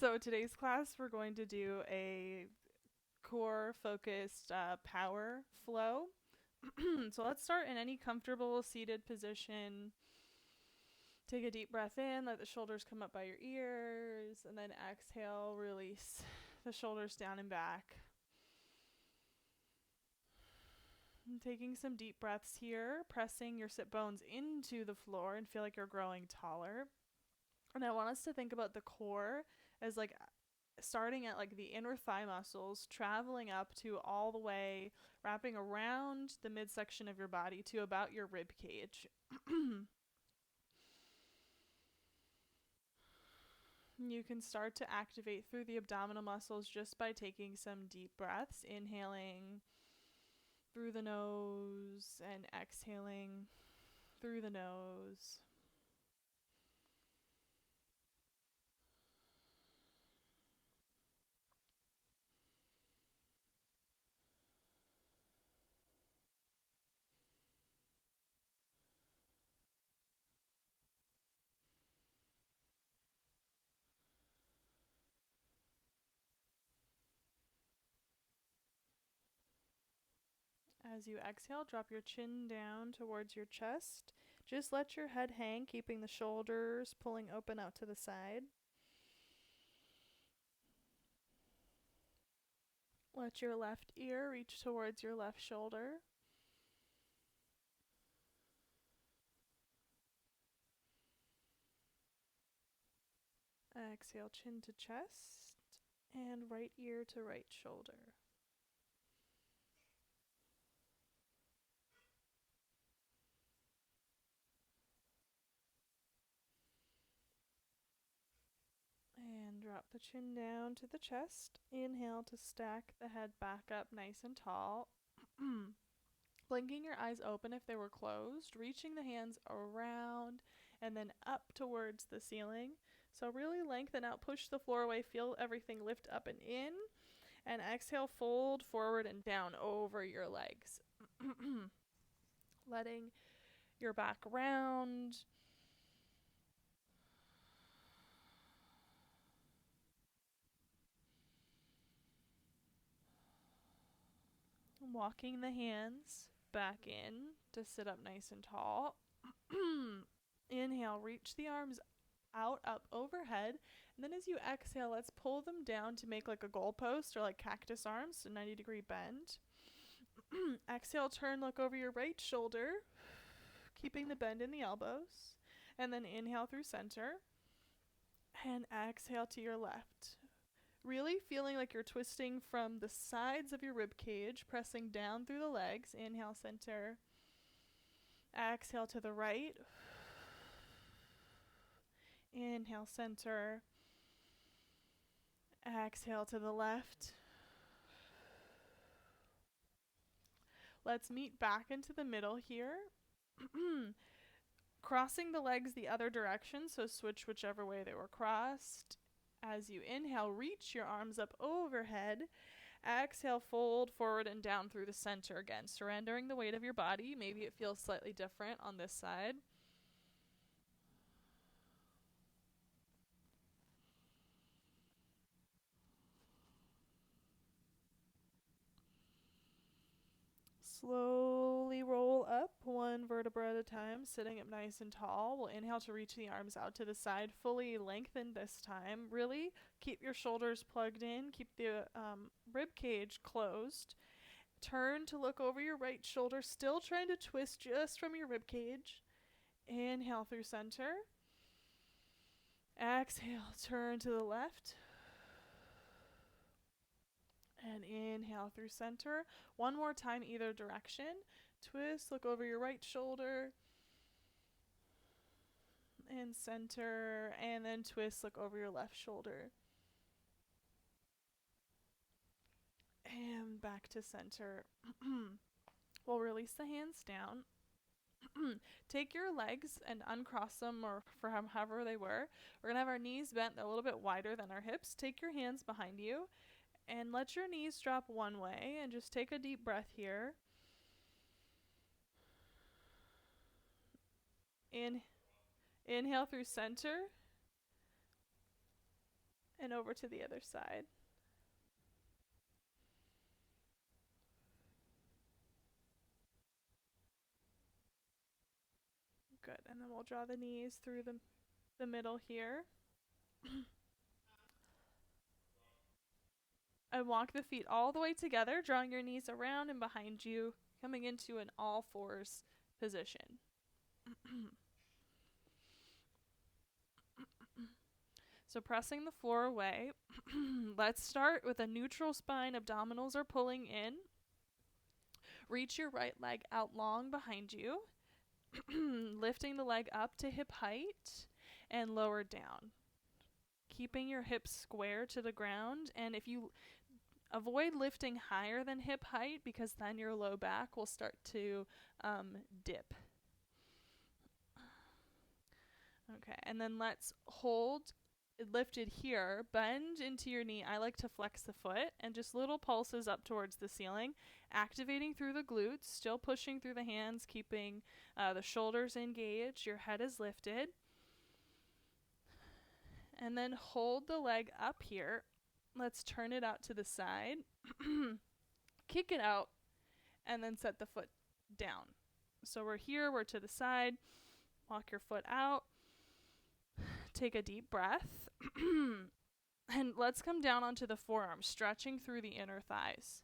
So today's class we're going to do a core focused power flow. So let's start in any comfortable seated position. Take a deep breath in, let the shoulders come up by your ears, and then exhale, release the shoulders down and back. And taking some deep breaths here, pressing your sit bones into the floor and feel like you're growing taller. And I want us to think about the core as like starting at like the inner thigh muscles, traveling up to all the way, wrapping around the midsection of your body to about your rib cage. You can start to activate through the abdominal muscles just by taking some deep breaths, inhaling through the nose and exhaling through the nose. As you exhale, drop your chin down towards your chest. Just let your head hang, keeping the shoulders pulling open out to the side. Let your left ear reach towards your left shoulder. Exhale, chin to chest, and right ear to right shoulder. And drop the chin down to the chest. Inhale to stack the head back up nice and tall. Blinking your eyes open if they were closed, reaching the hands around and then up towards the ceiling. So really lengthen out, push the floor away, feel everything lift up and in. And exhale, fold forward and down over your legs. Letting your back round. Walking the hands back in to sit up nice and tall. Inhale, reach the arms out, up overhead. And then as you exhale, let's pull them down to make like a goalpost or like cactus arms, so 90-degree bend. Exhale, turn, look over your right shoulder, keeping the bend in the elbows. And then inhale through center. And exhale to your left. Really feeling like you're twisting from the sides of your rib cage, pressing down through the legs. Inhale, center. Exhale to the right. Inhale, center. Exhale to the left. Let's meet back into the middle here. Crossing the legs the other direction, so switch whichever way they were crossed. As you inhale, reach your arms up overhead. Exhale, fold forward and down through the center again, surrendering the weight of your body. Maybe it feels slightly different on this side. Slowly roll up one vertebra at a time, sitting up nice and tall. We'll inhale to reach the arms out to the side, fully lengthened this time. Really keep your shoulders plugged in, keep the rib cage closed. Turn to look over your right shoulder, still trying to twist just from your rib cage. Inhale through center. Exhale, turn to the left. And inhale through center. One more time, either direction. Twist, look over your right shoulder. And center. And then twist, look over your left shoulder. And back to center. We'll release the hands down. Take your legs and uncross them, or from however they were. We're going to have our knees bent a little bit wider than our hips. Take your hands behind you and let your knees drop one way and just take a deep breath here. In, inhale through center and over to the other side. Good. And then we'll draw the knees through the middle here. And walk the feet all the way together, drawing your knees around and behind you, coming into an all fours position. So pressing the floor away. Let's start with a neutral spine. Abdominals are pulling in. Reach your right leg out long behind you. Lifting the leg up to hip height and lower down. Keeping your hips square to the ground. And if you avoid lifting higher than hip height, because then your low back will start to dip. Okay, and then let's hold lifted here, bend into your knee. I like to flex the foot and just little pulses up towards the ceiling, activating through the glutes, still pushing through the hands, keeping the shoulders engaged. Your head is lifted. And then hold the leg up here. Let's turn it out to the side. Kick it out and then set the foot down. So we're here, we're to the side. Walk your foot out. Take a deep breath. And let's come down onto the forearms, stretching through the inner thighs.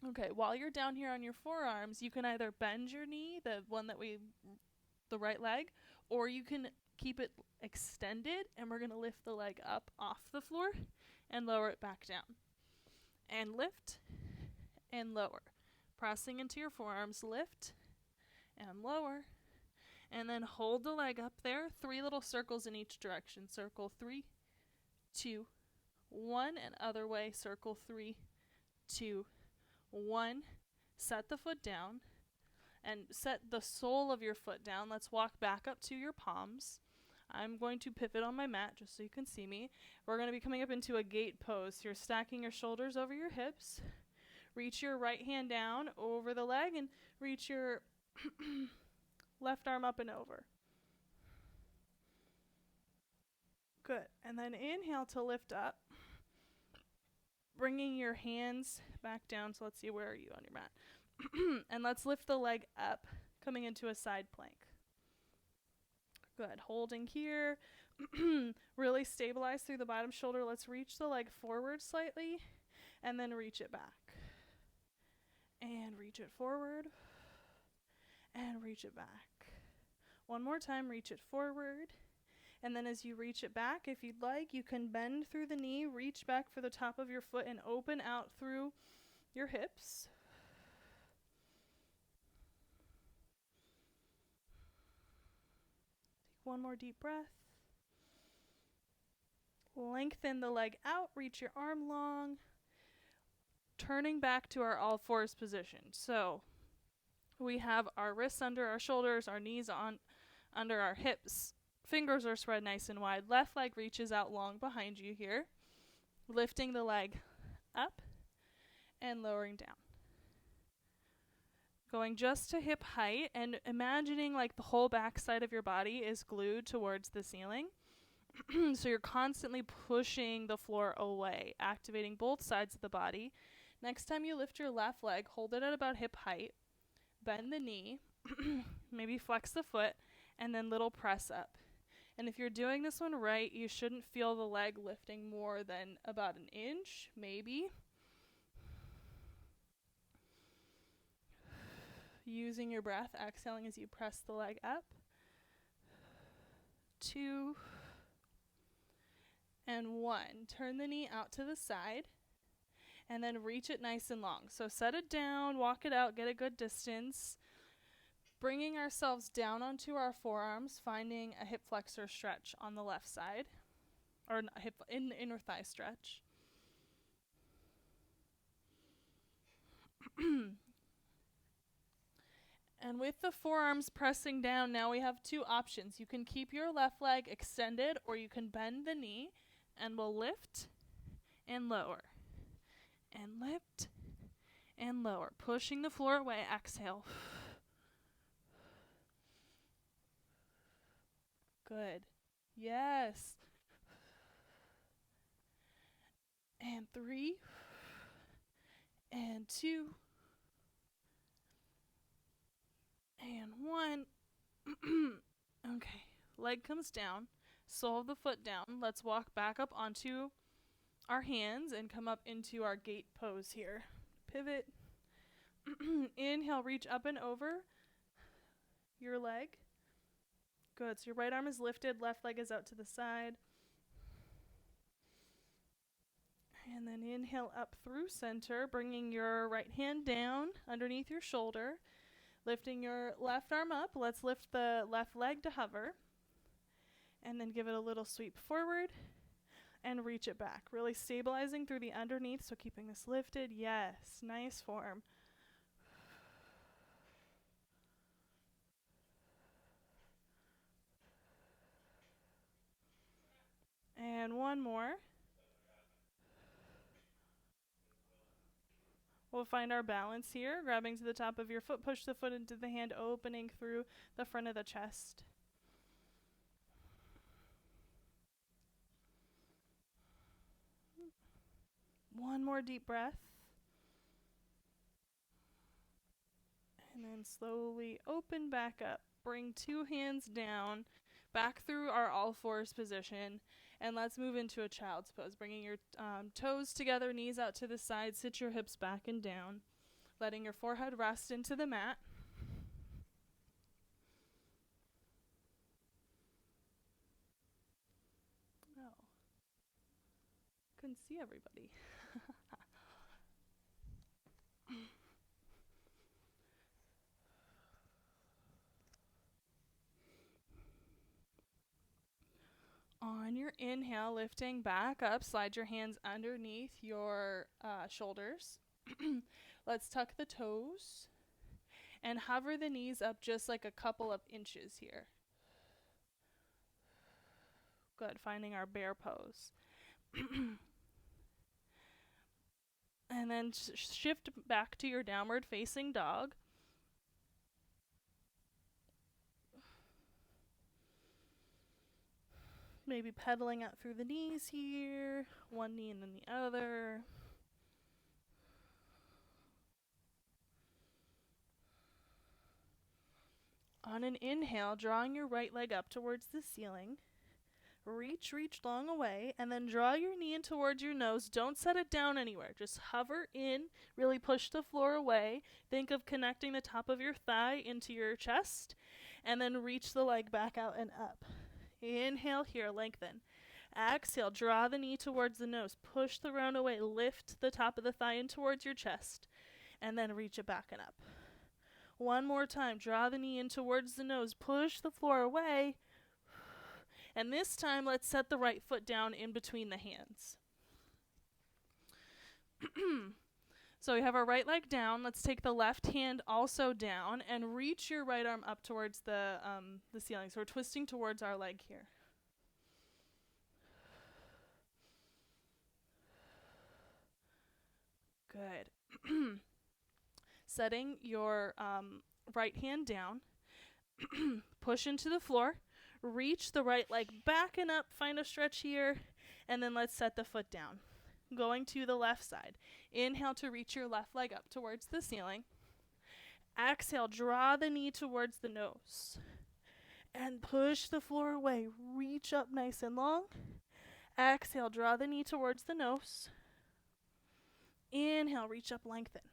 Okay, while you're down here on your forearms, you can either bend your knee, the right leg, or you can keep it extended, and we're going to lift the leg up off the floor and lower it back down. And lift and lower. Pressing into your forearms, lift and lower. And then hold the leg up there. 3 little circles in each direction. Circle 3, 2, 1. And other way, circle 3, 2, 1. Set the foot down. And set the sole of your foot down. Let's walk back up to your palms. I'm going to pivot on my mat just so you can see me. We're going to be coming up into a gate pose. You're stacking your shoulders over your hips. Reach your right hand down over the leg and reach your left arm up and over. Good. And then inhale to lift up. Bringing your hands back down. So let's see, where are you on your mat? And let's lift the leg up, coming into a side plank. Good. Holding here. Really stabilize through the bottom shoulder. Let's reach the leg forward slightly and then reach it back. And reach it forward and reach it back. One more time, reach it forward. And then as you reach it back, if you'd like, you can bend through the knee, reach back for the top of your foot and open out through your hips. One more deep breath. Lengthen the leg out, reach your arm long. Turning back to our all fours position. So we have our wrists under our shoulders, our knees under our hips. Fingers are spread nice and wide. Left leg reaches out long behind you here. Lifting the leg up and lowering down. Going just to hip height and imagining like the whole back side of your body is glued towards the ceiling. So you're constantly pushing the floor away, activating both sides of the body. Next time you lift your left leg, hold it at about hip height. Bend the knee, maybe flex the foot, and then little press up. And if you're doing this one right, you shouldn't feel the leg lifting more than about an inch, maybe. Using your breath, exhaling as you press the leg up. 2 and 1. Turn the knee out to the side and then reach it nice and long. So set it down, walk it out, get a good distance. Bringing ourselves down onto our forearms, finding a hip flexor stretch on the left side, or in the inner thigh stretch. And with the forearms pressing down, now we have 2 options. You can keep your left leg extended, or you can bend the knee, and we'll lift and lower, and lift And lower. Pushing the floor away. Exhale. Good. Yes. And 3. And 2. And 1. Okay. Leg comes down. Sole of the foot down. Let's walk back up onto our hands and come up into our gate pose here. Pivot. Inhale, reach up and over your leg. Good. So your right arm is lifted, left leg is out to the side. And then inhale up through center, bringing your right hand down underneath your shoulder, lifting your left arm up. Let's lift the left leg to hover. And then give it a little sweep forward and reach it back. Really stabilizing through the underneath, so keeping this lifted. Yes, nice form. And one more. We'll find our balance here, grabbing to the top of your foot, push the foot into the hand, opening through the front of the chest. One more deep breath. And then slowly open back up. Bring 2 hands down, back through our all fours position. And let's move into a child's pose, bringing your toes together, knees out to the side, sit your hips back and down, letting your forehead rest into the mat. Oh, couldn't see everybody. On your inhale, lifting back up, slide your hands underneath your shoulders. Let's tuck the toes and hover the knees up just like a couple of inches here. Good, finding our bear pose. And then shift back to your downward facing dog. Maybe pedaling out through the knees here, one knee and then the other. On an inhale, drawing your right leg up towards the ceiling. Reach long away, and then draw your knee in towards your nose. Don't set it down anywhere. Just hover in, really push the floor away. Think of connecting the top of your thigh into your chest, and then reach the leg back out and up. Inhale here, lengthen. Exhale, draw the knee towards the nose. Push the round away, lift the top of the thigh in towards your chest, and then reach it back and up. One more time, draw the knee in towards the nose. Push the floor away. And this time, let's set the right foot down in between the hands. So we have our right leg down. Let's take the left hand also down and reach your right arm up towards the ceiling. So we're twisting towards our leg here. Good. Setting your right hand down. Push into the floor. Reach the right leg back and up. Find a stretch here. And then let's set the foot down. Going to the left side. Inhale to reach your left leg up towards the ceiling. Exhale, draw the knee towards the nose. And push the floor away. Reach up nice and long. Exhale, draw the knee towards the nose. Inhale, reach up, lengthen.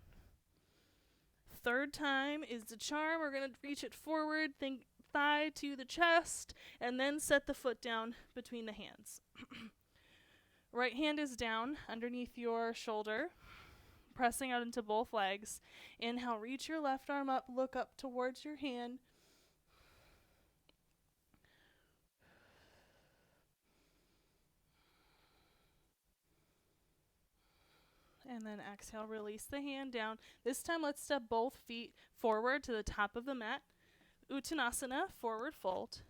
Third time is the charm. We're going to reach it forward. Think thigh to the chest. And then set the foot down between the hands. Right hand is down underneath your shoulder, pressing out into both legs. Inhale, reach your left arm up, look up towards your hand. And then exhale, release the hand down. This time, let's step both feet forward to the top of the mat. Uttanasana, forward fold.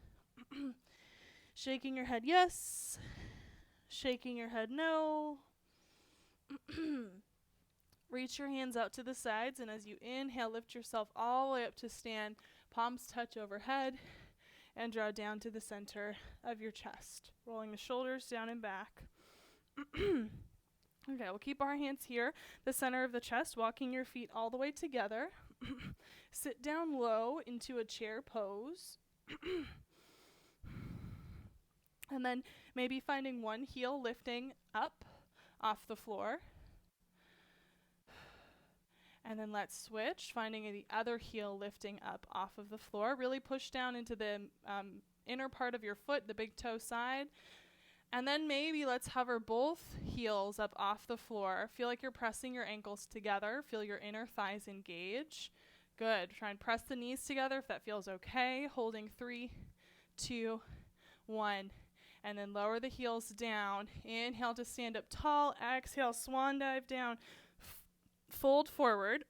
Shaking your head yes. Shaking your head no. Reach your hands out to the sides, and as you inhale, lift yourself all the way up to stand. Palms touch overhead, and draw down to the center of your chest, rolling the shoulders down and back. Okay, we'll keep our hands here, the center of the chest, walking your feet all the way together. Sit down low into a chair pose. And then maybe finding one heel lifting up off the floor. And then let's switch, finding the other heel lifting up off of the floor. Really push down into the inner part of your foot, the big toe side. And then maybe let's hover both heels up off the floor. Feel like you're pressing your ankles together. Feel your inner thighs engage. Good. Try and press the knees together if that feels okay. Holding 3, 2, 1. And then lower the heels down. Inhale to stand up tall. Exhale, swan dive down. Fold forward.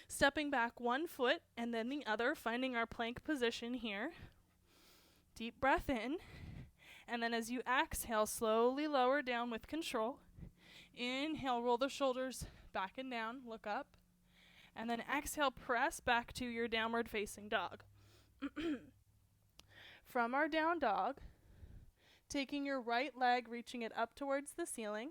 Stepping back one foot and then the other, finding our plank position here. Deep breath in. And then as you exhale, slowly lower down with control. Inhale, roll the shoulders back and down, look up. And then exhale, press back to your downward facing dog. From our down dog, taking your right leg, reaching it up towards the ceiling.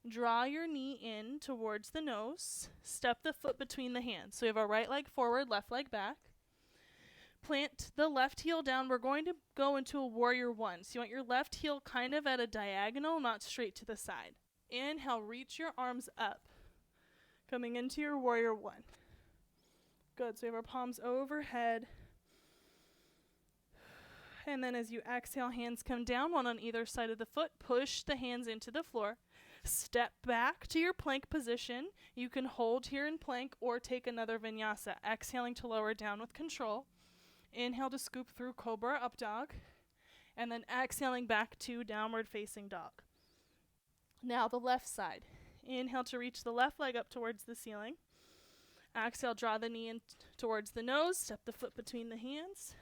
Draw your knee in towards the nose. Step the foot between the hands. So we have our right leg forward, left leg back. Plant the left heel down. We're going to go into a warrior one. So you want your left heel kind of at a diagonal, not straight to the side. Inhale, reach your arms up. Coming into your warrior one. Good. So we have our palms overhead. And then as you exhale, hands come down, one on either side of the foot. Push the hands into the floor. Step back to your plank position. You can hold here in plank or take another vinyasa. Exhaling to lower down with control. Inhale to scoop through cobra, up dog. And then exhaling back to downward facing dog. Now the left side. Inhale to reach the left leg up towards the ceiling. Exhale, draw the knee in towards the nose. Step the foot between the hands.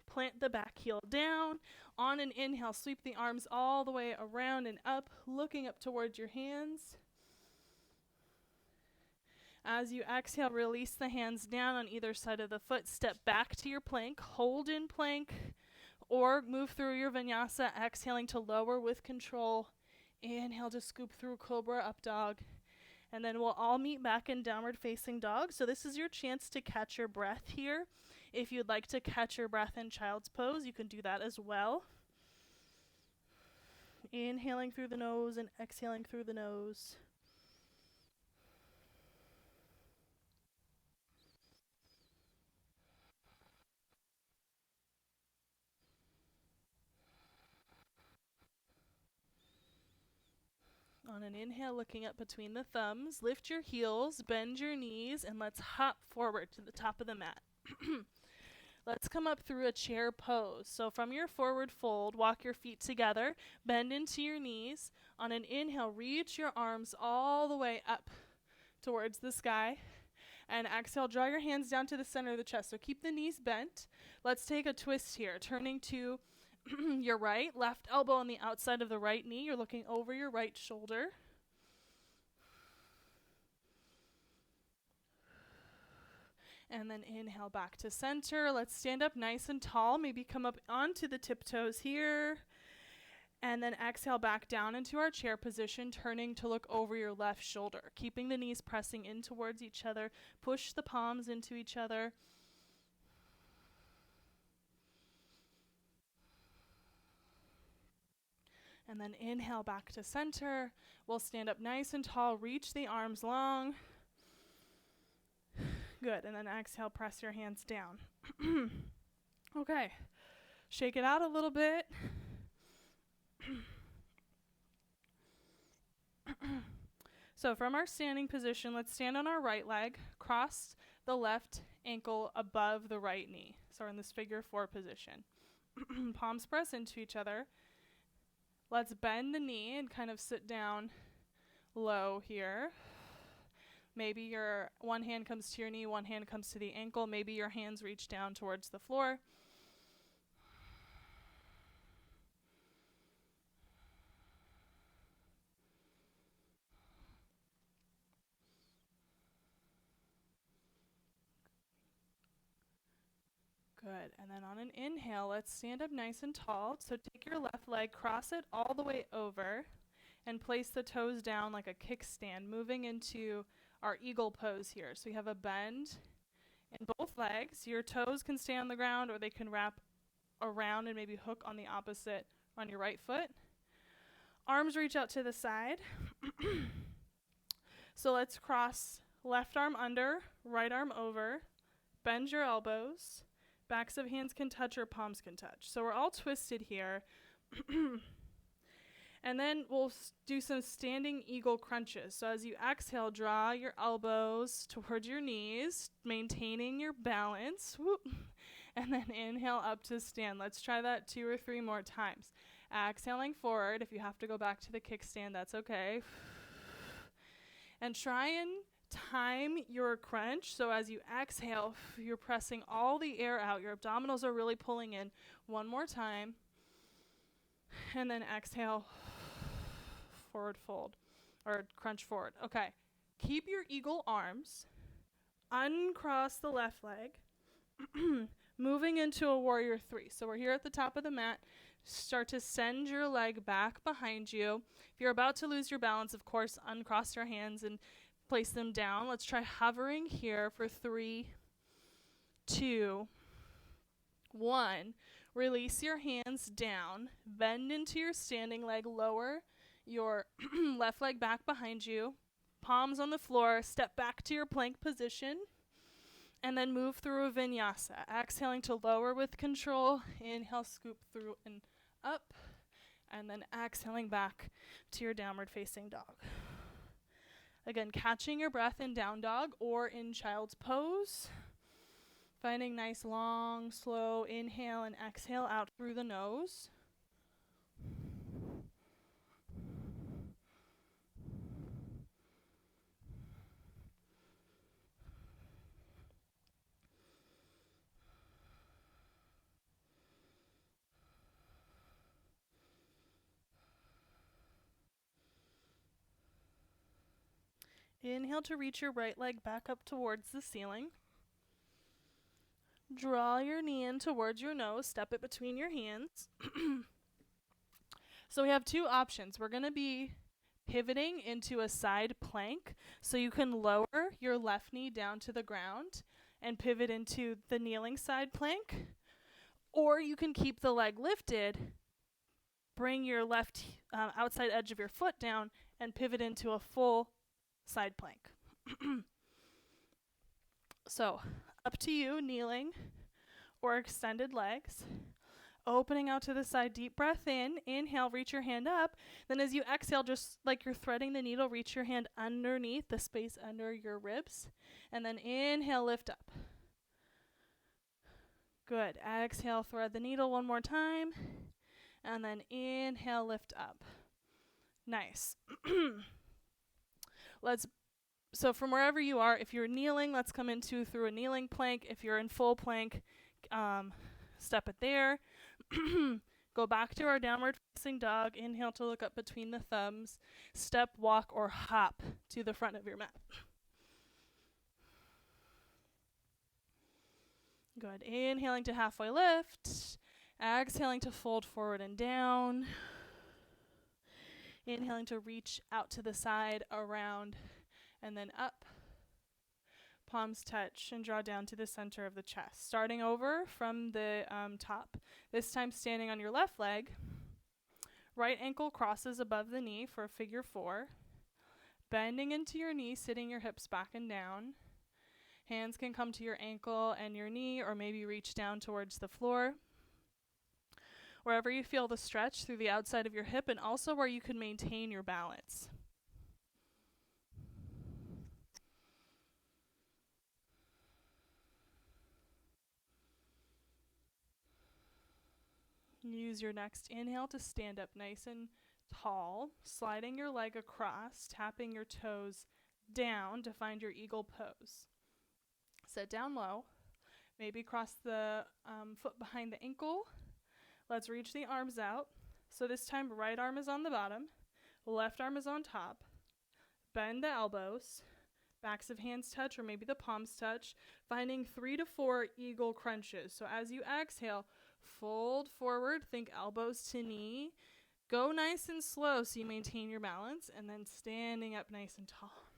Plant the back heel down. On an inhale, sweep the arms all the way around and up, looking up towards your hands. As you exhale, release the hands down on either side of the foot. Step back to your plank. Hold in plank or move through your vinyasa, exhaling to lower with control. Inhale to scoop through cobra, up dog. And then we'll all meet back in downward facing dog. So this is your chance to catch your breath here. If you'd like to catch your breath in child's pose, you can do that as well. Inhaling through the nose and exhaling through the nose. On an inhale, looking up between the thumbs, lift your heels, bend your knees, and let's hop forward to the top of the mat. Let's come up through a chair pose. So from your forward fold, walk your feet together, bend into your knees. On an inhale, reach your arms all the way up towards the sky. And exhale, draw your hands down to the center of the chest. So keep the knees bent. Let's take a twist here, turning to your right, left elbow on the outside of the right knee. You're looking over your right shoulder. And then inhale back to center. Let's stand up nice and tall. Maybe come up onto the tiptoes here. And then exhale back down into our chair position, turning to look over your left shoulder. Keeping the knees pressing in towards each other. Push the palms into each other. And then inhale back to center. We'll stand up nice and tall. Reach the arms long. Good. And then exhale, press your hands down. Okay. Shake it out a little bit. So from our standing position, let's stand on our right leg. Cross the left ankle above the right knee. So we're in this figure 4 position. Palms press into each other. Let's bend the knee and kind of sit down low here. Maybe your one hand comes to your knee, one hand comes to the ankle. Maybe your hands reach down towards the floor. Good. And then on an inhale, let's stand up nice and tall. So take your left leg, cross it all the way over, and place the toes down like a kickstand, moving into our eagle pose here. So you have a bend in both legs. Your toes can stay on the ground, or they can wrap around and maybe hook on the opposite, on your right foot. Arms reach out to the side. So let's cross left arm under, right arm over. Bend your elbows. Backs of hands can touch or palms can touch. So we're all twisted here. And then we'll do some standing eagle crunches. So as you exhale, draw your elbows towards your knees, maintaining your balance. Whoop. And then inhale up to stand. Let's try that 2 or 3 more times. Exhaling forward. If you have to go back to the kickstand, that's okay. And try and time your crunch. So as you exhale, you're pressing all the air out. Your abdominals are really pulling in. One more time. And then exhale, forward fold, or crunch forward. Okay. Keep your eagle arms. Uncross the left leg. Moving into a warrior 3. So we're here at the top of the mat. Start to send your leg back behind you. If you're about to lose your balance, of course, uncross your hands and place them down. Let's try hovering here for 3, 2, 1. Release your hands down. Bend into your standing leg. Lower your left leg back behind you. Palms on the floor. Step back to your plank position. And then move through a vinyasa. Exhaling to lower with control. Inhale, scoop through and up. And then exhaling back to your downward facing dog. Again, catching your breath in down dog or in child's pose. Finding nice, long, slow inhale and exhale out through the nose. Inhale to reach your right leg back up towards the ceiling. Draw your knee in towards your nose. Step it between your hands. So we have 2 options. We're going to be pivoting into a side plank. So you can lower your left knee down to the ground and pivot into the kneeling side plank. Or you can keep the leg lifted, bring your left outside edge of your foot down, and pivot into a full side plank. So up to you, kneeling or extended legs. Opening out to the side, deep breath in. Inhale, reach your hand up. Then as you exhale, just like you're threading the needle, reach your hand underneath the space under your ribs. And then inhale, lift up. Good. Exhale, thread the needle one more time. And then inhale, lift up. Nice. So from wherever you are, if you're kneeling, let's come into through a kneeling plank. If you're in full plank, step it there. Go back to our downward facing dog. Inhale to look up between the thumbs. Step, walk, or hop to the front of your mat. Good. Inhaling to halfway lift. Exhaling to fold forward and down. Inhaling to reach out to the side, around, and then up. Palms touch and draw down to the center of the chest. Starting over from the top. This time standing on your left leg. Right ankle crosses above the knee for a figure 4. Bending into your knee, sitting your hips back and down. Hands can come to your ankle and your knee, or maybe reach down towards the floor. Wherever you feel the stretch through the outside of your hip, and also where you can maintain your balance. Use your next inhale to stand up nice and tall, sliding your leg across, tapping your toes down to find your eagle pose. Sit down low, maybe cross the foot behind the ankle. Let's reach the arms out. So this time, right arm is on the bottom, left arm is on top. Bend the elbows, Backs of hands touch or maybe the palms touch. Finding 3 to 4 eagle crunches. So as you exhale, fold forward, think elbows to knee. Go nice and slow so you maintain your balance, and then standing up nice and tall.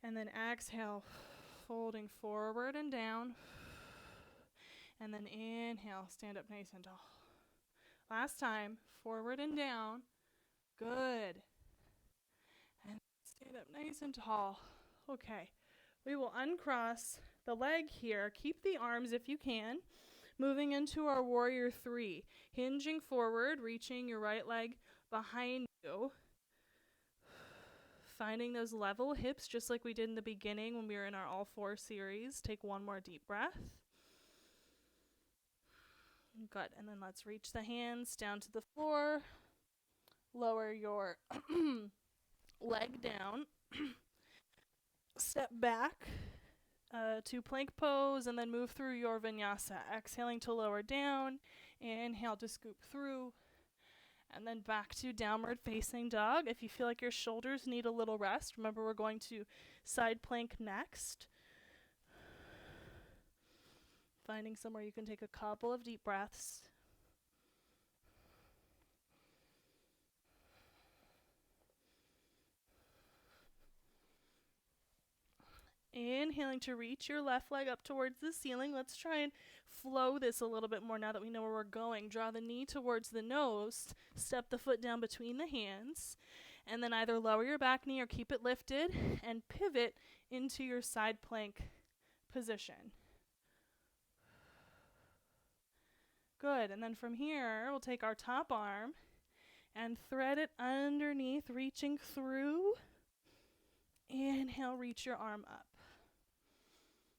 And then exhale, folding forward and down. And then inhale, stand up nice and tall. Last time, forward and down. Good. And stand up nice and tall. Okay. We will uncross the leg here. Keep the arms if you can. Moving into our warrior 3. Hinging forward, reaching your right leg behind you. Finding those level hips just like we did in the beginning when we were in our all 4 series. Take one more deep breath. Good. And then let's reach the hands down to the floor. Lower your leg down. Step back to plank pose and then move through your vinyasa. Exhaling to lower down. Inhale to scoop through. And then back to downward facing dog. If you feel like your shoulders need a little rest, remember we're going to side plank next. Finding somewhere you can take a couple of deep breaths. Inhaling to reach your left leg up towards the ceiling. Let's try and flow this a little bit more now that we know where we're going. Draw the knee towards the nose. Step the foot down between the hands. And then either lower your back knee or keep it lifted and pivot into your side plank position. Good. And then from here, we'll take our top arm and thread it underneath, reaching through. Inhale, reach your arm up.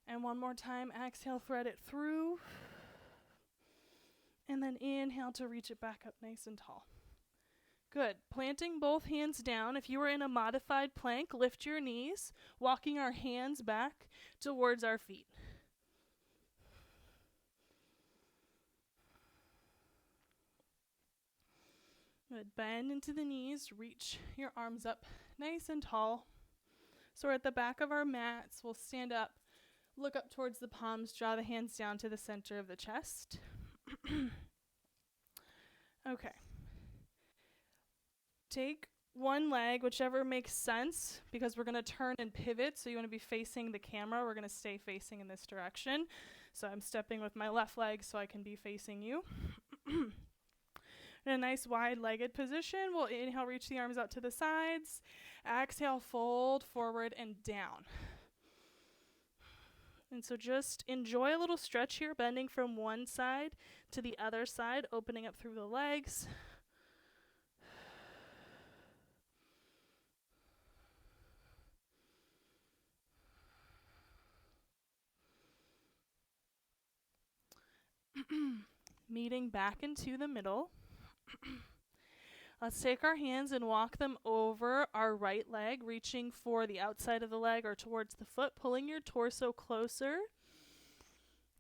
And one more time, exhale, thread it through. And then inhale to reach it back up nice and tall. Good. Planting both hands down. If you were in a modified plank, lift your knees, walking our hands back towards our feet. Good. Bend into the knees, reach your arms up nice and tall. So we're at the back of our mats. We'll stand up, look up towards the palms, draw the hands down to the center of the chest. Okay. Take one leg, whichever makes sense, because we're going to turn and pivot. So you want to be facing the camera. We're going to stay facing in this direction. So I'm stepping with my left leg so I can be facing you. In a nice wide-legged position, we'll inhale, reach the arms out to the sides. Exhale, fold forward and down. And so just enjoy a little stretch here, bending from one side to the other side, opening up through the legs. Meeting back into the middle. Let's take our hands and walk them over our right leg, reaching for the outside of the leg or towards the foot, pulling your torso closer.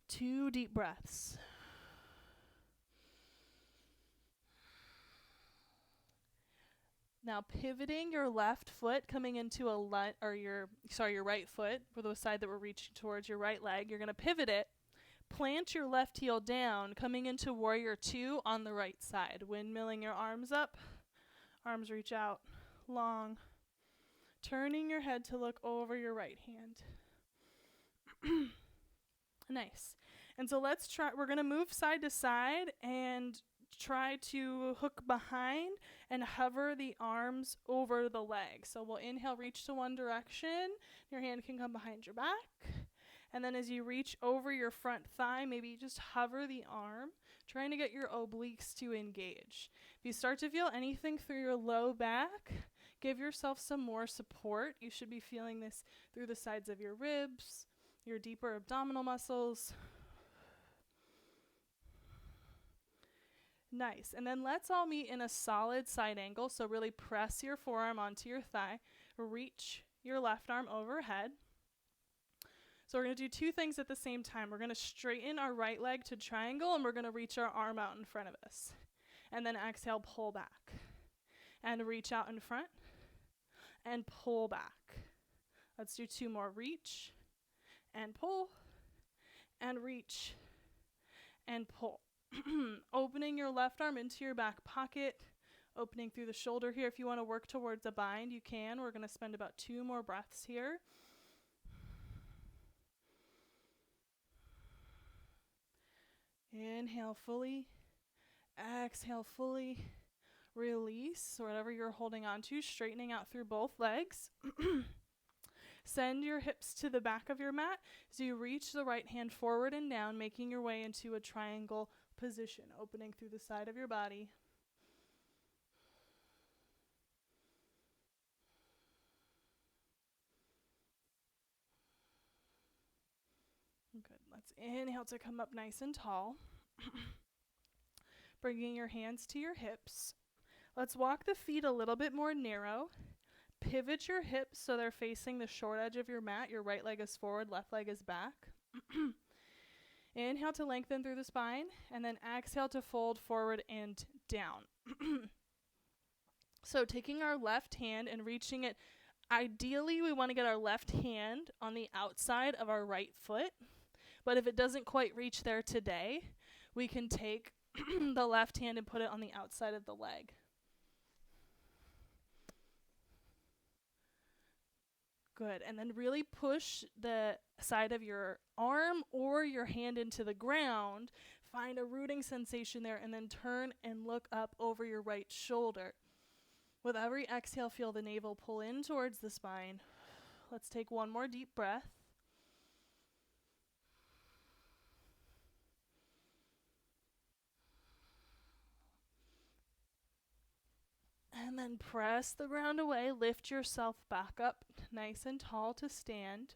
2 deep breaths. Now pivoting your left foot, coming into a your right foot, for the side that we're reaching towards your right leg. You're going to pivot it. Plant your left heel down, coming into warrior 2 on the right side. Windmilling your arms up. Arms reach out, long. Turning your head to look over your right hand. Nice. And so let's try, we're going to move side to side and try to hook behind and hover the arms over the leg. So we'll inhale, reach to one direction. Your hand can come behind your back. And then as you reach over your front thigh, maybe you just hover the arm, trying to get your obliques to engage. If you start to feel anything through your low back, give yourself some more support. You should be feeling this through the sides of your ribs, your deeper abdominal muscles. Nice. And then let's all meet in a solid side angle. So really press your forearm onto your thigh. Reach your left arm overhead. So we're going to do 2 things at the same time. We're going to straighten our right leg to triangle, and we're going to reach our arm out in front of us. And then exhale, pull back. And reach out in front. And pull back. Let's do 2 more. Reach and pull and reach and pull. Opening your left arm into your back pocket, opening through the shoulder here. If you want to work towards a bind, you can. We're going to spend about 2 more breaths here. Inhale fully, exhale fully, release whatever you're holding on to, straightening out through both legs. Send your hips to the back of your mat as you reach the right hand forward and down, making your way into a triangle position, opening through the side of your body. Good. Let's inhale to come up nice and tall. Bringing your hands to your hips. Let's walk the feet a little bit more narrow. Pivot your hips so they're facing the short edge of your mat. Your right leg is forward, left leg is back. Inhale to lengthen through the spine, and then exhale to fold forward and down. So taking our left hand and reaching it, ideally we want to get our left hand on the outside of our right foot, but if it doesn't quite reach there today, we can take the left hand and put it on the outside of the leg. Good, and then really push the side of your arm or your hand into the ground. Find a rooting sensation there, and then turn and look up over your right shoulder. With every exhale, feel the navel pull in towards the spine. Let's take 1 more deep breath. And then press the ground away. Lift yourself back up nice and tall to stand.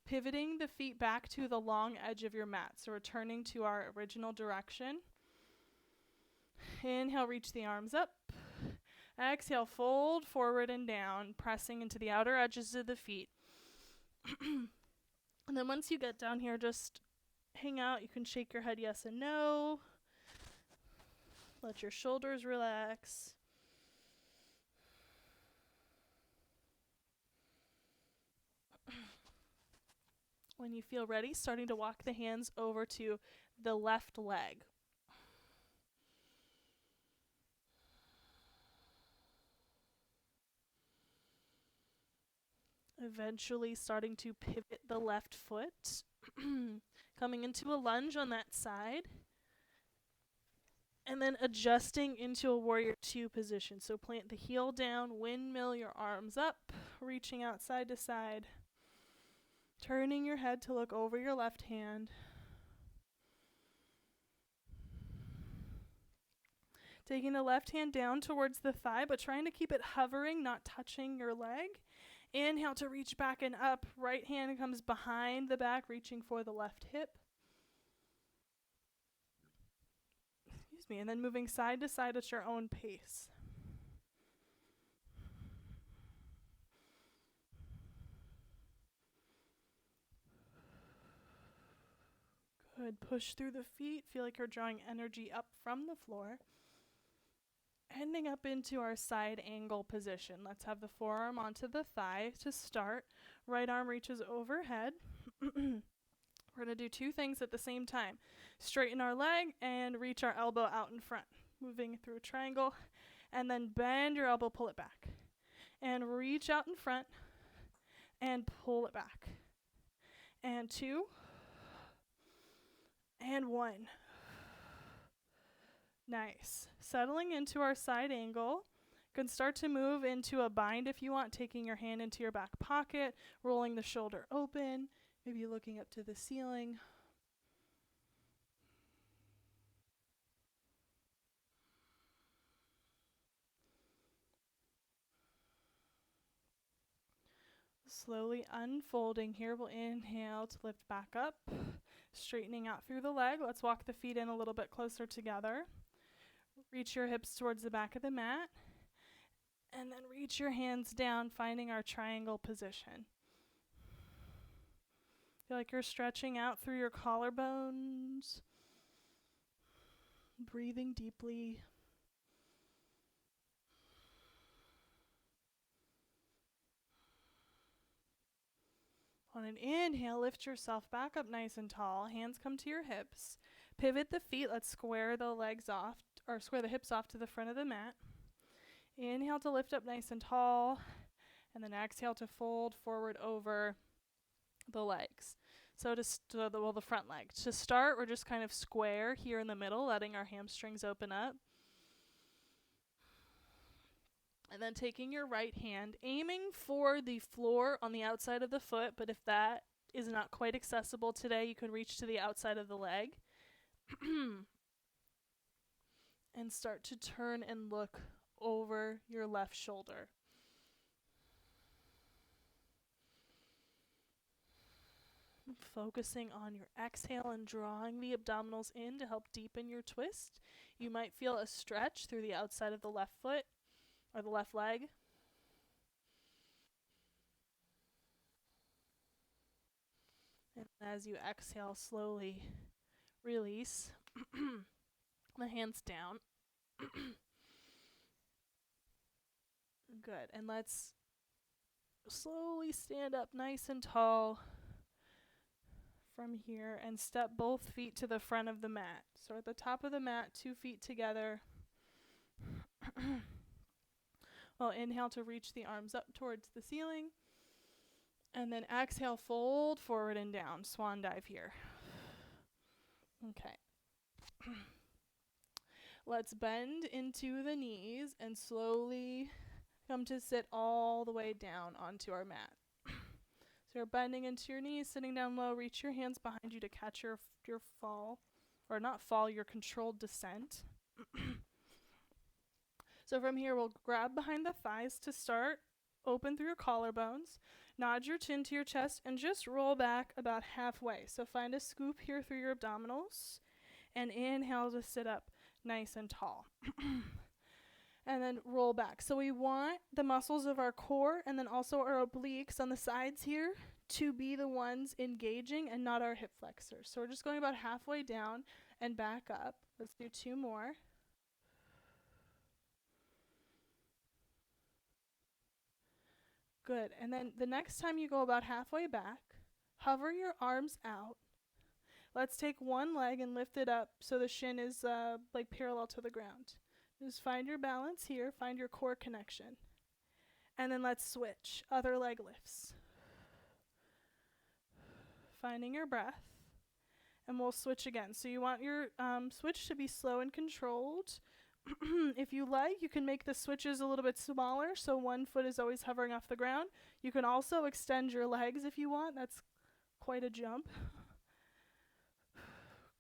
Pivoting the feet back to the long edge of your mat. So returning to our original direction. Inhale, reach the arms up. Exhale, fold forward and down, pressing into the outer edges of the feet. And then once you get down here, just hang out. You can shake your head yes and no. Let your shoulders relax. When you feel ready, starting to walk the hands over to the left leg. Eventually starting to pivot the left foot. Coming into a lunge on that side. And then adjusting into a warrior 2 position. So plant the heel down, windmill your arms up, reaching out side to side. Turning your head to look over your left hand. Taking the left hand down towards the thigh, but trying to keep it hovering, not touching your leg. Inhale to reach back and up. Right hand comes behind the back, reaching for the left hip. Excuse me, and then moving side to side at your own pace. Good. Push through the feet. Feel like you're drawing energy up from the floor. Ending up into our side angle position. Let's have the forearm onto the thigh to start. Right arm reaches overhead. We're going to do 2 things at the same time. Straighten our leg and reach our elbow out in front. Moving through a triangle. And then bend your elbow, pull it back. And reach out in front and pull it back. And 2. And 1. Nice. Settling into our side angle. You can start to move into a bind if you want, taking your hand into your back pocket, rolling the shoulder open, maybe looking up to the ceiling. Slowly unfolding here. We'll inhale to lift back up, straightening out through the leg. Let's walk the feet in a little bit closer together. Reach your hips towards the back of the mat. And then reach your hands down, finding our triangle position. Feel like you're stretching out through your collarbones. Breathing deeply. On an inhale, lift yourself back up nice and tall. Hands come to your hips. Pivot the feet. Let's square the legs off, or square the hips off to the front of the mat. Inhale to lift up nice and tall. And then exhale to fold forward over the legs. So the front leg. To start, we're just kind of square here in the middle, letting our hamstrings open up. And then taking your right hand, aiming for the floor on the outside of the foot, but if that is not quite accessible today, you can reach to the outside of the leg. And start to turn and look over your left shoulder. Focusing on your exhale and drawing the abdominals in to help deepen your twist. You might feel a stretch through the outside of the left foot or the left leg. And as you exhale, slowly release the hands down. Good. And let's slowly stand up nice and tall from here and step both feet to the front of the mat. So at the top of the mat, 2 feet together. Well, inhale to reach the arms up towards the ceiling. And then exhale, fold forward and down. Swan dive here. Okay. Let's bend into the knees and slowly come to sit all the way down onto our mat. So you're bending into your knees, sitting down low. Reach your hands behind you to catch your fall, or not fall, your controlled descent. So from here, we'll grab behind the thighs to start. Open through your collarbones. Nod your chin to your chest and just roll back about halfway. So find a scoop here through your abdominals. And inhale to sit up nice and tall. And then roll back. So we want the muscles of our core and then also our obliques on the sides here to be the ones engaging and not our hip flexors. So we're just going about halfway down and back up. Let's do 2 more. Good. And then the next time you go about halfway back, hover your arms out. Let's take one leg and lift it up so the shin is like parallel to the ground. Just find your balance here. Find your core connection. And then let's switch. Other leg lifts. Finding your breath. And we'll switch again. So you want your switch to be slow and controlled. If you like, you can make the switches a little bit smaller, so one foot is always hovering off the ground. You can also extend your legs if you want. That's quite a jump.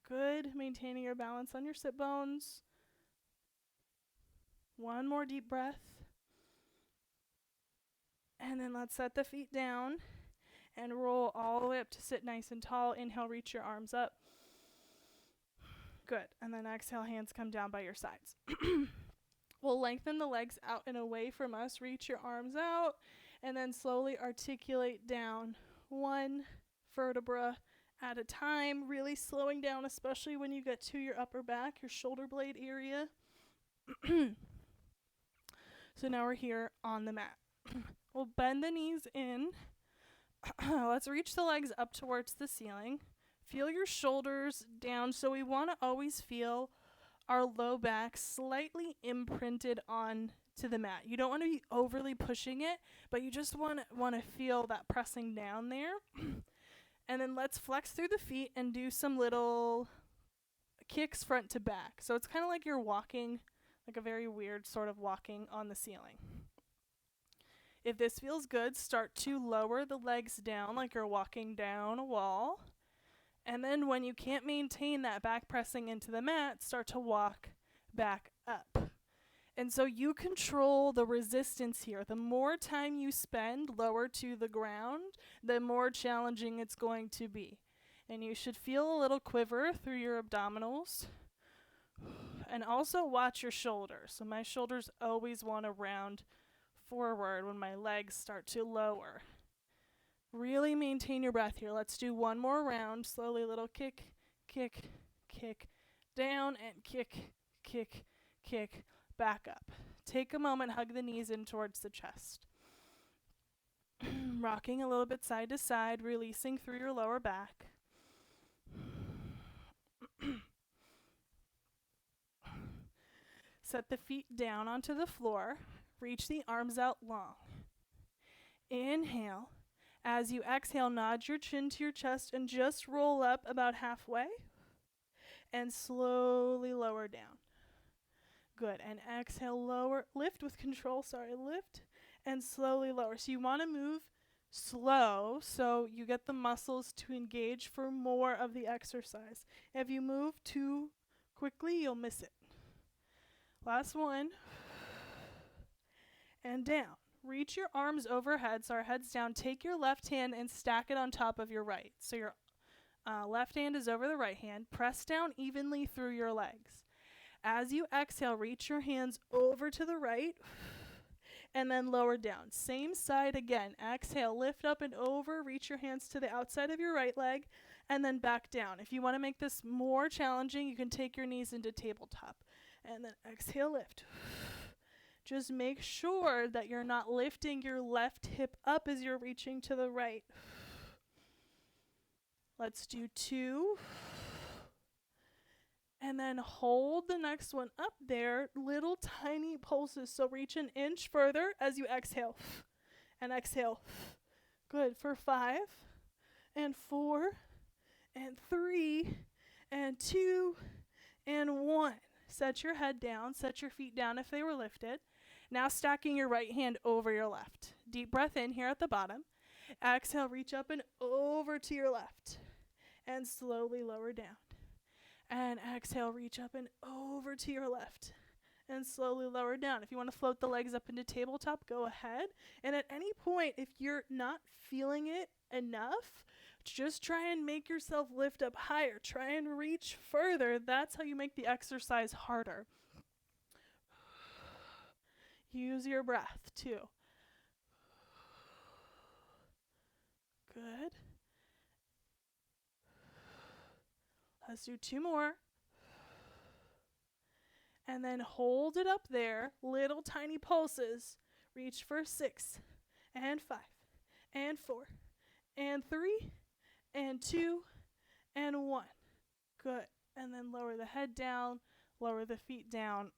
Good. Maintaining your balance on your sit bones. One more deep breath. And then let's set the feet down and roll all the way up to sit nice and tall. Inhale, reach your arms up. Good. And then exhale, hands come down by your sides. We'll lengthen the legs out and away from us. Reach your arms out and then slowly articulate down 1 vertebra at a time, really slowing down, especially when you get to your upper back, your shoulder blade area. So now we're here on the mat. We'll bend the knees in. Let's reach the legs up towards the ceiling. Feel your shoulders down. So we want to always feel our low back slightly imprinted on to the mat. You don't want to be overly pushing it, but you just want to feel that pressing down there. And then let's flex through the feet and do some little kicks front to back. So it's kind of like you're walking, like a very weird sort of walking on the ceiling. If this feels good, start to lower the legs down like you're walking down a wall. And then when you can't maintain that back pressing into the mat, start to walk back up. And so you control the resistance here. The more time you spend lower to the ground, the more challenging it's going to be. And you should feel a little quiver through your abdominals. And also watch your shoulders. So my shoulders always want to round forward when my legs start to lower. Really maintain your breath here. Let's do 1 more round. Slowly, little kick, kick, kick, down, and kick, kick, kick, back up. Take a moment, hug the knees in towards the chest. Rocking a little bit side to side, releasing through your lower back. Set the feet down onto the floor. Reach the arms out long. Inhale. As you exhale, nod your chin to your chest and just roll up about halfway. And slowly lower down. Good. And exhale, lower. Lift with control. Lift and slowly lower. So you want to move slow so you get the muscles to engage for more of the exercise. If you move too quickly, you'll miss it. Last one. And down. Reach your arms overhead, so our head's down. Take your left hand and stack it on top of your right. So your left hand is over the right hand. Press down evenly through your legs. As you exhale, reach your hands over to the right and then lower down. Same side again. Exhale, lift up and over. Reach your hands to the outside of your right leg and then back down. If you want to make this more challenging, you can take your knees into tabletop. And then exhale, lift. Just make sure that you're not lifting your left hip up as you're reaching to the right. Let's do 2. And then hold the next one up there. Little tiny pulses. So reach an inch further as you exhale. And exhale. Good. For 5 and 4 and 3 and 2 and 1. Set your head down. Set your feet down if they were lifted. Now stacking your right hand over your left. Deep breath in here at the bottom. Exhale, reach up and over to your left. And slowly lower down. And exhale, reach up and over to your left. And slowly lower down. If you want to float the legs up into tabletop, go ahead. And at any point, if you're not feeling it enough, just try and make yourself lift up higher. Try and reach further. That's how you make the exercise harder. Use your breath too. Good. Let's do 2 more. And then hold it up there. Little tiny pulses. Reach for 6 and 5 and 4 and 3 and 2 and 1. Good. And then lower the head down. Lower the feet down.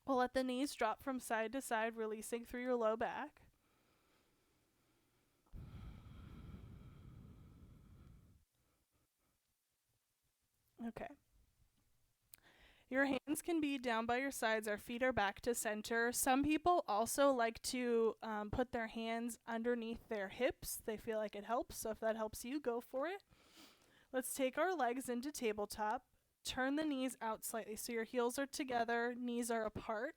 We'll let the knees drop from side to side, releasing through your low back. Okay. Your hands can be down by your sides. Our feet are back to center. Some people also like to put their hands underneath their hips. They feel like it helps. So if that helps you, go for it. Let's take our legs into tabletop. Turn the knees out slightly. So your heels are together, knees are apart.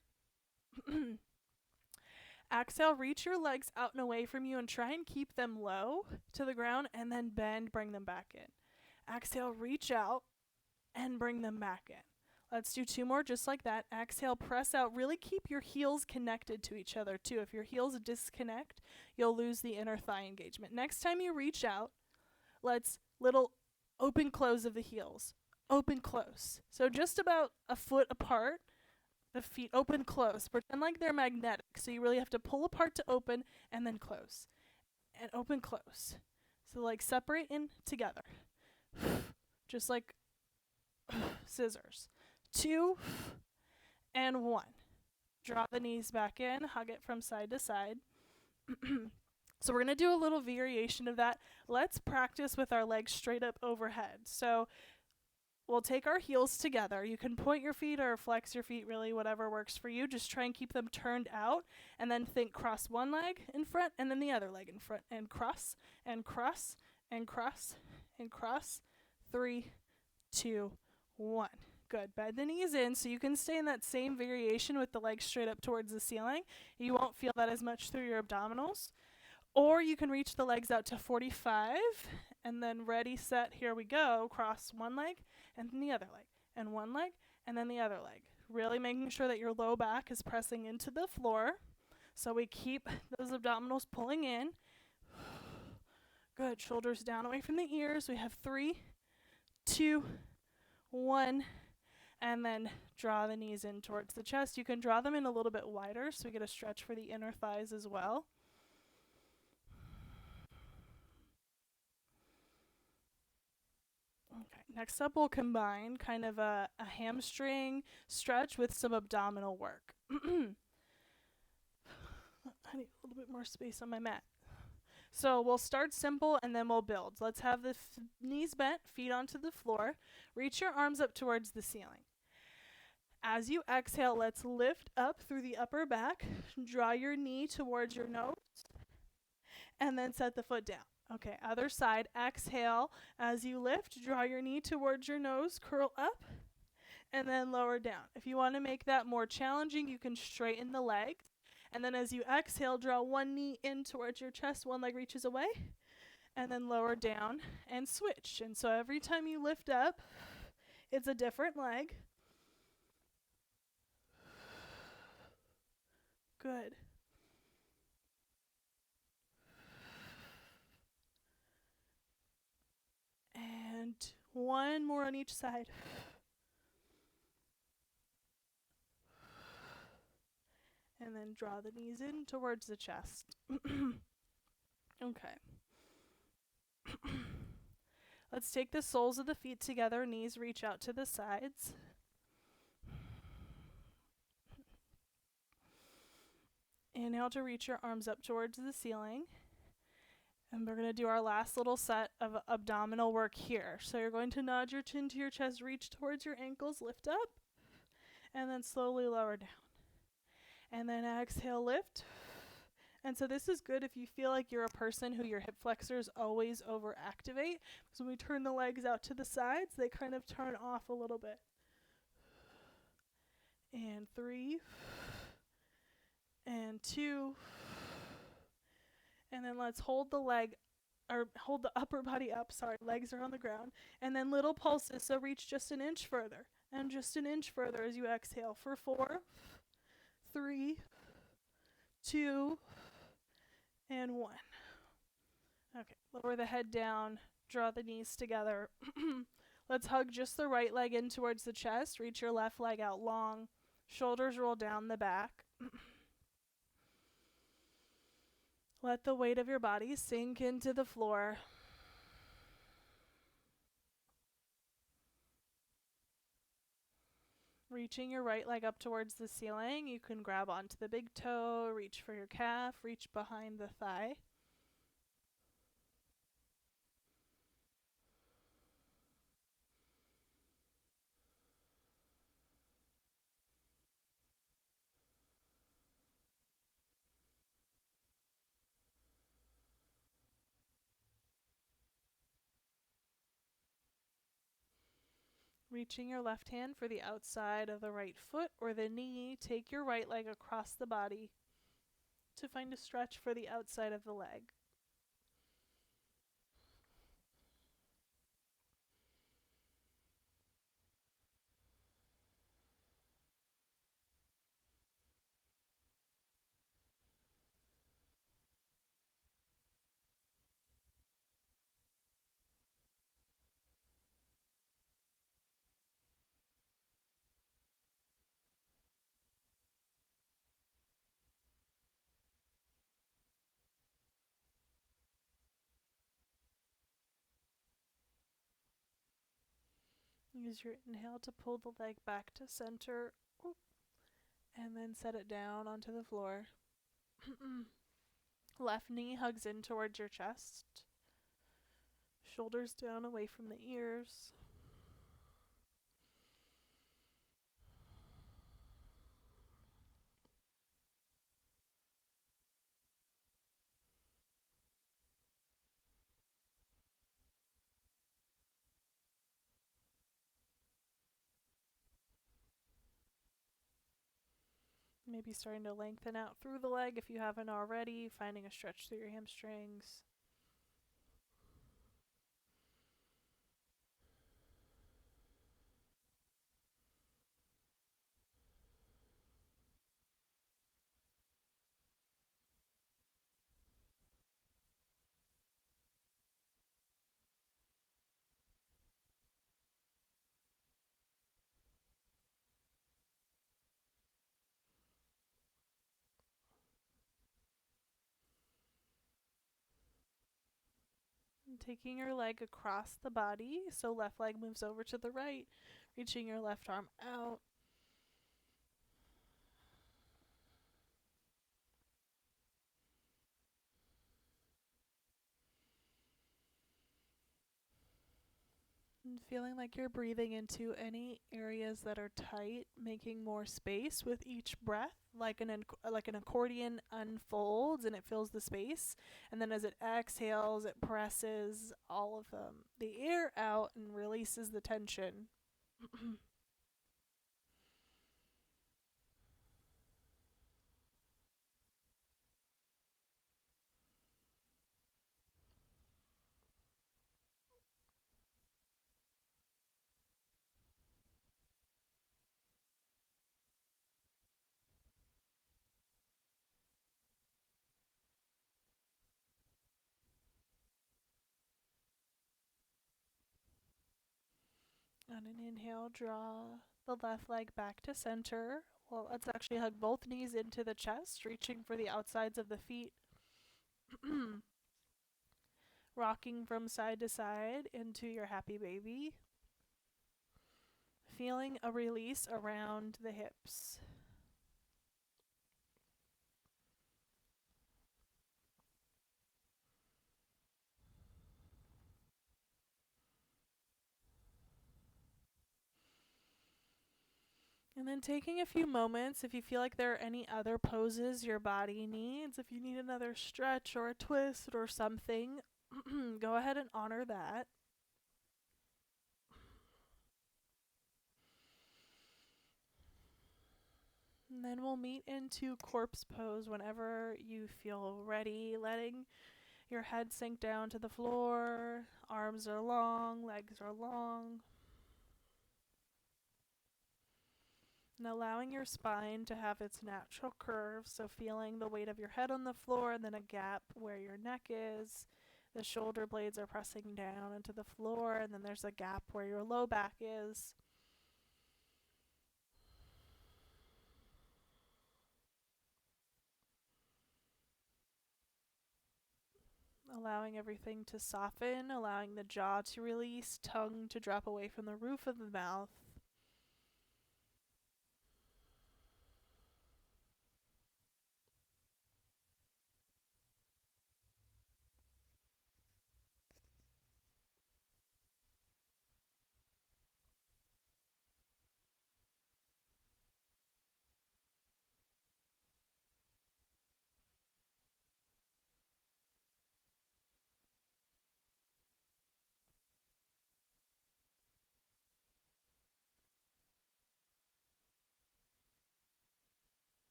Exhale, reach your legs out and away from you and try and keep them low to the ground and then bend, bring them back in. Exhale, reach out and bring them back in. Let's do 2 more just like that. Exhale, press out. Really keep your heels connected to each other too. If your heels disconnect, you'll lose the inner thigh engagement. Next time you reach out, let's little open close of the heels. Open close. So just about a foot apart, the feet open close. Pretend like they're magnetic. So you really have to pull apart to open and then close. And open close. So like separate in together. Just like scissors. 2 and 1. Draw the knees back in. Hug it from side to side. So we're going to do a little variation of that. Let's practice with our legs straight up overhead. So we'll take our heels together. You can point your feet or flex your feet, really, whatever works for you. Just try and keep them turned out. And then think cross one leg in front and then the other leg in front. And cross and cross and cross and cross. 3, 2, 1. Good. Bend the knees in so you can stay in that same variation with the legs straight up towards the ceiling. You won't feel that as much through your abdominals. Or you can reach the legs out to 45 and then ready, set, here we go. Cross one leg and then the other leg and one leg and then the other leg. Really making sure that your low back is pressing into the floor so we keep those abdominals pulling in. Good. Shoulders down away from the ears. We have 3, 2, 1. And then draw the knees in towards the chest. You can draw them in a little bit wider so we get a stretch for the inner thighs as well. Next up, we'll combine kind of a hamstring stretch with some abdominal work. I need a little bit more space on my mat. So we'll start simple and then we'll build. Let's have the knees bent, feet onto the floor. Reach your arms up towards the ceiling. As you exhale, let's lift up through the upper back. Draw your knee towards your nose and then set the foot down. Okay, other side. Exhale as you lift. Draw your knee towards your nose, curl up, and then lower down. If you want to make that more challenging, you can straighten the legs. And then as you exhale, draw one knee in towards your chest, one leg reaches away, and then lower down and switch. And so every time you lift up, it's a different leg. Good. And one more on each side. And then draw the knees in towards the chest. Okay. Let's take the soles of the feet together, knees reach out to the sides. Inhale to reach your arms up towards the ceiling. And we're going to do our last little set of abdominal work here. So you're going to nod your chin to your chest, reach towards your ankles, lift up, and then slowly lower down. And then exhale, lift. And so this is good if you feel like you're a person who your hip flexors always overactivate. So when we turn the legs out to the sides, they kind of turn off a little bit. And 3, and 2, and then let's hold the upper body up, legs are on the ground, and then little pulses, so reach just an inch further, and just an inch further as you exhale for 4, 3, 2, and 1. Okay, lower the head down, draw the knees together. Let's hug just the right leg in towards the chest, reach your left leg out long, shoulders roll down the back. Let the weight of your body sink into the floor. Reaching your right leg up towards the ceiling, you can grab onto the big toe, reach for your calf, reach behind the thigh. Reaching your left hand for the outside of the right foot or the knee, take your right leg across the body to find a stretch for the outside of the leg. Use your inhale to pull the leg back to center, and then set it down onto the floor. Left knee hugs in towards your chest. Shoulders down away from the ears. Maybe starting to lengthen out through the leg if you haven't already, finding a stretch through your hamstrings. Taking your leg across the body, so left leg moves over to the right, reaching your left arm out. And feeling like you're breathing into any areas that are tight, making more space with each breath, like an accordion unfolds and it fills the space, and then as it exhales, it presses all of the air out and releases the tension. On an inhale, draw the left leg back to center. Well, let's actually hug both knees into the chest, reaching for the outsides of the feet. Rocking from side to side into your happy baby. Feeling a release around the hips. And then taking a few moments, if you feel like there are any other poses your body needs, if you need another stretch or a twist or something, go ahead and honor that. And then we'll meet into corpse pose whenever you feel ready, letting your head sink down to the floor. Arms are long, legs are long. And allowing your spine to have its natural curve, so feeling the weight of your head on the floor and then a gap where your neck is. The shoulder blades are pressing down into the floor, and then there's a gap where your low back is. Allowing everything to soften, allowing the jaw to release, tongue to drop away from the roof of the mouth.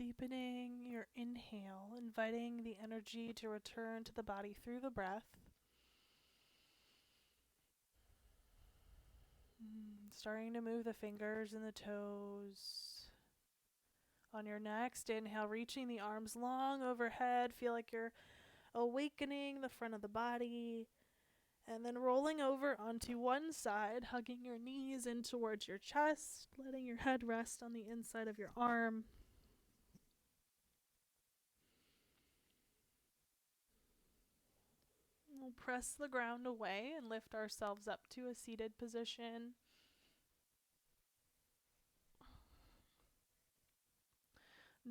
Deepening your inhale, inviting the energy to return to the body through the breath. Starting to move the fingers and the toes. On your next inhale, reaching the arms long overhead. Feel like you're awakening the front of the body. And then rolling over onto one side, hugging your knees in towards your chest, letting your head rest on the inside of your arm. We'll press the ground away and lift ourselves up to a seated position.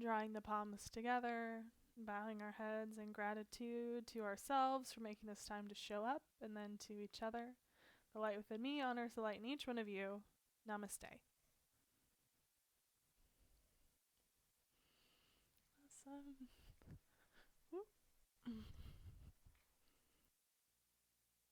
Drawing the palms together, bowing our heads in gratitude to ourselves for making this time to show up, and then to each other. The light within me honors the light in each one of you. Namaste. Awesome. Woo.